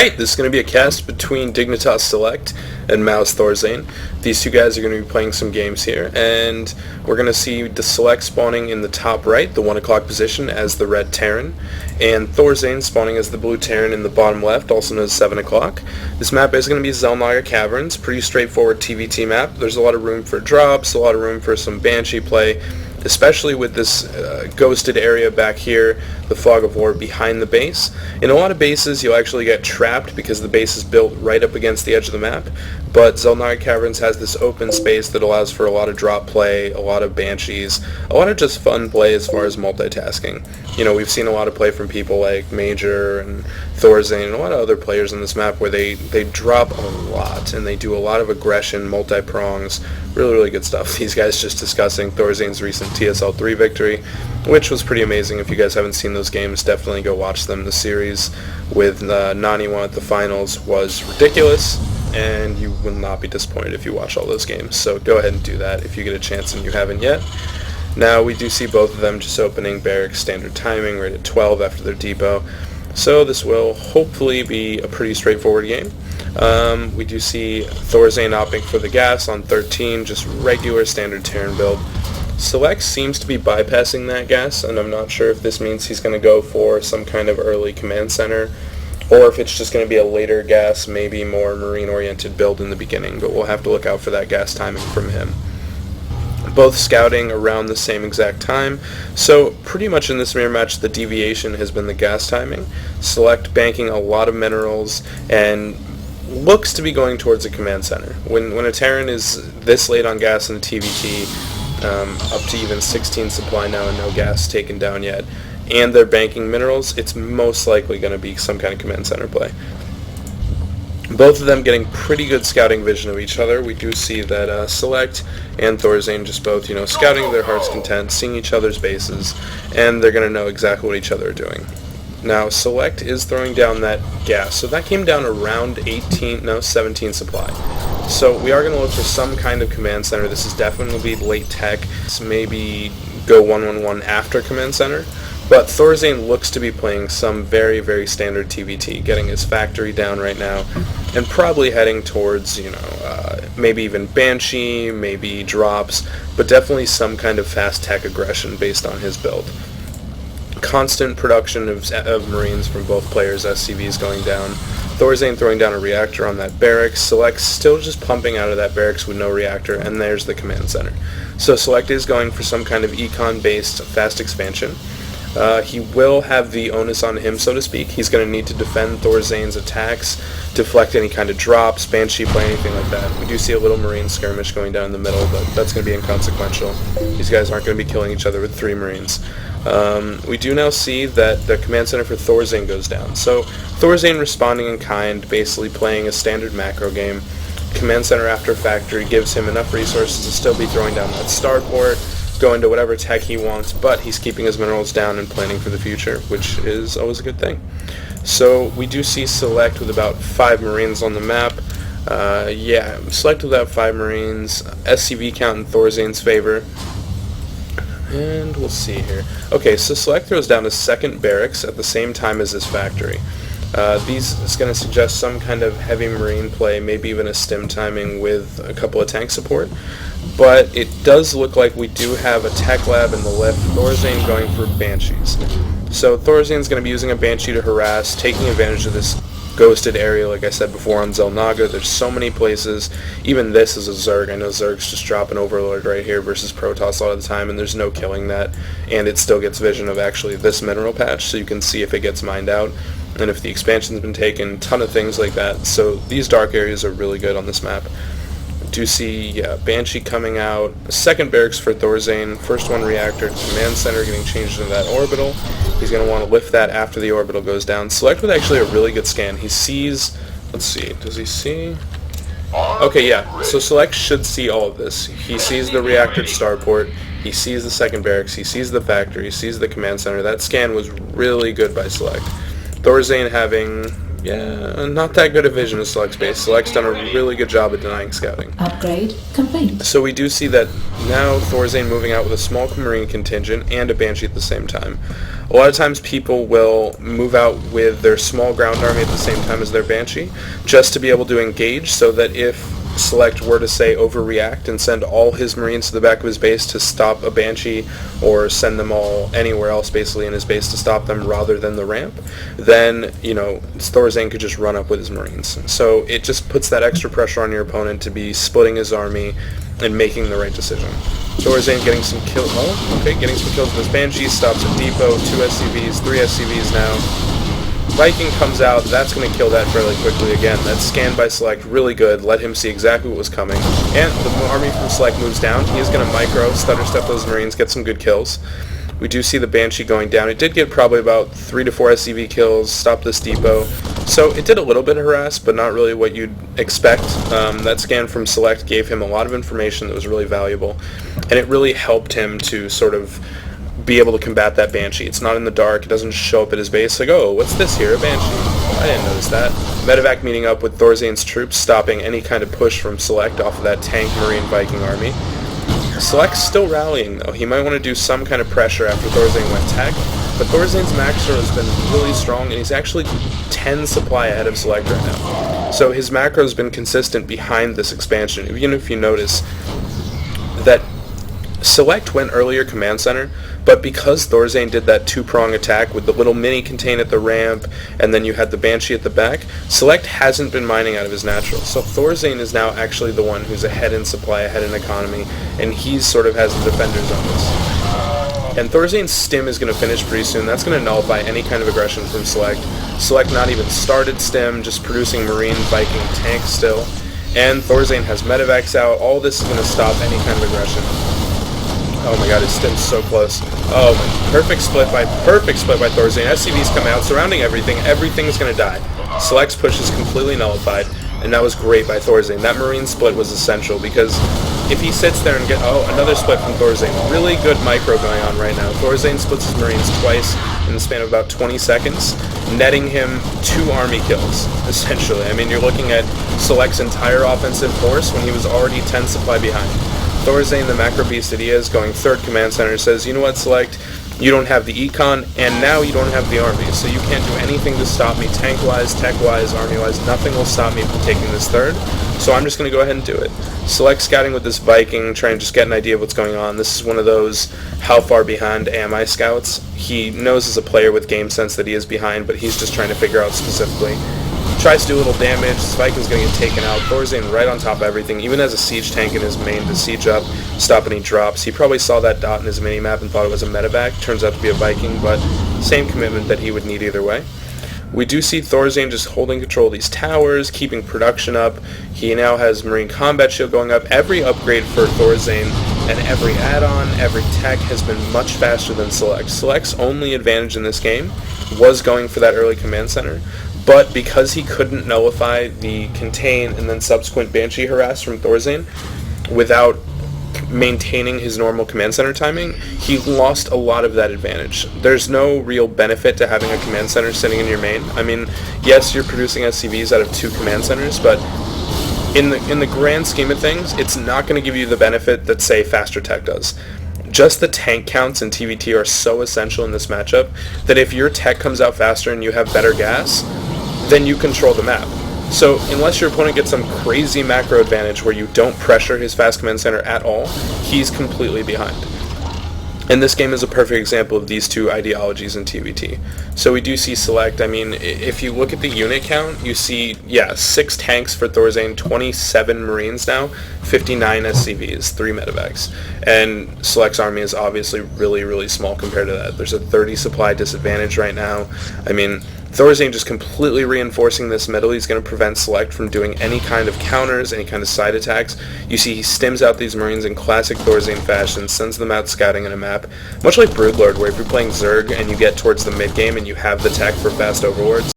Alright, this is going to be a cast between Dignitas Select and mouzThorzain. These two guys are going to be playing some games here, and we're going to see the Select spawning in the top right, the 1 o'clock position, as the red Terran, and Thorzain spawning as the blue Terran in the bottom left, also known as 7 o'clock. This map is going to be Xel Naga Caverns, pretty straightforward TvT map. There's a lot of room for drops, a lot of room for some Banshee play, especially with this ghosted area back here, the fog of war behind the base. In a lot of bases you'll actually get trapped because the base is built right up against the edge of the map, but Xel Naga Caverns has this open space that allows for a lot of drop play, a lot of Banshees, a lot of just fun play as far as multitasking. You know, we've seen a lot of play from people like Major and Thorzain and a lot of other players on this map where they drop a lot and they do a lot of aggression, multi-prongs, really good stuff. These guys just discussing Thorzain's recent TSL3 victory, which was pretty amazing. If you guys haven't seen those games, definitely go watch them. The series with Nani1 at the finals was ridiculous, and you will not be disappointed if you watch all those games. So go ahead and do that if you get a chance and you haven't yet. Now we do see both of them just opening barracks standard timing right at 12 after their depot. So this will hopefully be a pretty straightforward game. We do see Thorzain opting for the gas on 13, just regular standard Terran build. Select seems to be bypassing that gas, and I'm not sure if this means he's going to go for some kind of early command center, or if it's just going to be a later gas, maybe more marine-oriented build in the beginning, but we'll have to look out for that gas timing from him. Both scouting around the same exact time, so pretty much in this mirror match the deviation has been the gas timing. Select banking a lot of minerals and looks to be going towards a command center. When a Terran is this late on gas in the TvT, up to even 16 supply now and no gas taken down yet, and they're banking minerals, it's most likely going to be some kind of command center play. Both of them getting pretty good scouting vision of each other. We do see that Select and Thorzain just both, scouting their heart's content, seeing each other's bases, and they're going to know exactly what each other are doing. Now, Select is throwing down that gas, so that came down around 17 supply. So we are going to look for some kind of command center. This is definitely late tech, so maybe go 1-1-1 after command center. But Thorzain looks to be playing some very standard TvT, getting his factory down right now, and probably heading towards, maybe even Banshee, maybe drops, but definitely some kind of fast tech aggression based on his build. Constant production of Marines from both players, SCVs going down. Thorzain throwing down a reactor on that barracks. Select still just pumping out of that barracks with no reactor, and there's the command center. So Select is going for some kind of econ-based fast expansion. He will have the onus on him, so to speak. He's going to need to defend Thorzain's attacks, deflect any kind of drops, Banshee play, anything like that. We do see a little Marine skirmish going down the middle, but that's going to be inconsequential. These guys aren't going to be killing each other with 3 Marines. We do now see that the command center for Thorzain goes down. So Thorzain responding in kind, basically playing a standard macro game. Command center after factory gives him enough resources to still be throwing down that starport, go into whatever tech he wants, but he's keeping his minerals down and planning for the future, which is always a good thing. So we do see Select with about 5 Marines on the map. Select with about 5 Marines. SCV count in Thorzain's favor. And we'll see here. Okay, so Select throws down his second barracks at the same time as his factory. These is going to suggest some kind of heavy Marine play, maybe even a stim timing with a couple of tank support. But it does look like we do have a tech lab in the lift. Thorzain going for Banshees. So Thorzain's going to be using a Banshee to harass, taking advantage of this ghosted area, like I said before on Xel Naga. There's so many places. Even this is a Zerg. I know Zerg's just drop an Overlord right here versus Protoss a lot of the time, and there's no killing that. And it still gets vision of actually this mineral patch, so you can see if it gets mined out, and if the expansion's been taken, ton of things like that. So these dark areas are really good on this map. Do see Banshee coming out, a second barracks for Thorzain, first one reactor, command center getting changed into that orbital. He's going to want to lift that after the orbital goes down. Select with actually a really good scan. He sees, let's see, does he see? Okay, yeah, so Select should see all of this. He sees the reactor starport, he sees the second barracks, he sees the factory, he sees the command center. That scan was really good by Select. Thorzain having Yeah, not that good a vision of Select's base. Select's done a really good job at denying scouting. Upgrade complete. So we do see that now Thorzain moving out with a small Marine contingent and a Banshee at the same time. A lot of times people will move out with their small ground army at the same time as their Banshee, just to be able to engage, so that if Select were to, say, overreact and send all his Marines to the back of his base to stop a Banshee, or send them all anywhere else basically in his base to stop them rather than the ramp, then, you know, Thorzain could just run up with his Marines. So it just puts that extra pressure on your opponent to be splitting his army and making the right decision. Thorzain getting some kills. Oh, okay, getting some kills with his Banshee, stops a depot, 2 SCVs, 3 SCVs now. Viking comes out, that's going to kill that fairly quickly again. That's scanned by Select really good, let him see exactly what was coming. And the army from Select moves down. He is going to micro, stutter step those Marines, get some good kills. We do see the Banshee going down. It did get probably about 3 to 4 SCV kills, stop this depot. So it did a little bit of harass, but not really what you'd expect. That scan from Select gave him a lot of information that was really valuable, and it really helped him to sort of be able to combat that Banshee. It's not in the dark, it doesn't show up at his base like, oh, what's this here, a Banshee? I didn't notice that. Medevac meeting up with Thorzain's troops, stopping any kind of push from Select off of that tank Marine Viking army. Select's still rallying though. He might want to do some kind of pressure after Thorzain went tech, but Thorzain's macro has been really strong, and he's actually 10 supply ahead of Select right now. So his macro has been consistent behind this expansion. Even if you notice that Select went earlier command center, but because Thorzain did that two-prong attack with the little mini contain at the ramp, and then you had the Banshee at the back, Select hasn't been mining out of his natural. So Thorzain is now actually the one who's ahead in supply, ahead in economy, and he sort of has the defenders on this. And Thorzain's stim is going to finish pretty soon. That's going to nullify any kind of aggression from Select. Select not even started stim, just producing Marine Viking tank still. And Thorzain has medevacs out. All this is going to stop any kind of aggression. Oh my god, his stim's so close. Oh my, perfect split by Thorzain. SCVs come out, surrounding everything. Everything's gonna die. Select's push is completely nullified, and that was great by Thorzain. That Marine split was essential, because if he sits there and another split from Thorzain. Really good micro going on right now. Thorzain splits his Marines twice in the span of about 20 seconds, netting him 2 army kills, essentially. I mean, you're looking at Select's entire offensive force when he was already 10 supply behind. Thorzain, the macro beast that he is, going 3rd command center, says, you know what, Select, you don't have the econ, and now you don't have the army, so you can't do anything to stop me tank-wise, tech-wise, army-wise. Nothing will stop me from taking this 3rd, so I'm just going to go ahead and do it. Select scouting with this Viking, trying to just get an idea of what's going on. This is one of those how far behind am I scouts. He knows as a player with game sense that he is behind, but he's just trying to figure out specifically. Tries to do a little damage. This Viking's going to get taken out. Thorzain right on top of everything, even has a siege tank in his main to siege up, stop any drops. He probably saw that dot in his minimap and thought it was a medevac. Turns out to be a Viking, but same commitment that he would need either way. We do see Thorzain just holding control of these towers, keeping production up. He now has Marine Combat Shield going up. Every upgrade for Thorzain and every add-on, every tech has been much faster than Select. Select's only advantage in this game was going for that early command center. But because he couldn't nullify the contain and then subsequent Banshee harass from Thorzain without maintaining his normal command center timing, he lost a lot of that advantage. There's no real benefit to having a command center sitting in your main. I mean, yes, you're producing SCVs out of 2 command centers, but in the grand scheme of things, it's not going to give you the benefit that, say, faster tech does. Just the tank counts in TvT are so essential in this matchup that if your tech comes out faster and you have better gas, then you control the map. So unless your opponent gets some crazy macro advantage where you don't pressure his fast command center at all, he's completely behind. And this game is a perfect example of these two ideologies in TvT. So we do see Select. I mean, if you look at the unit count, you see, 6 tanks for Thorzain, 27 Marines now, 59 SCVs, 3 medevacs. And Select's army is obviously really, really small compared to that. There's a 30 supply disadvantage right now. I mean, Thorzain just completely reinforcing this middle. He's going to prevent Select from doing any kind of counters, any kind of side attacks. You see he stims out these Marines in classic Thorzain fashion, sends them out scouting in a map. Much like Broodlord, where if you're playing Zerg and you get towards the mid-game and you have the tech for fast overlords,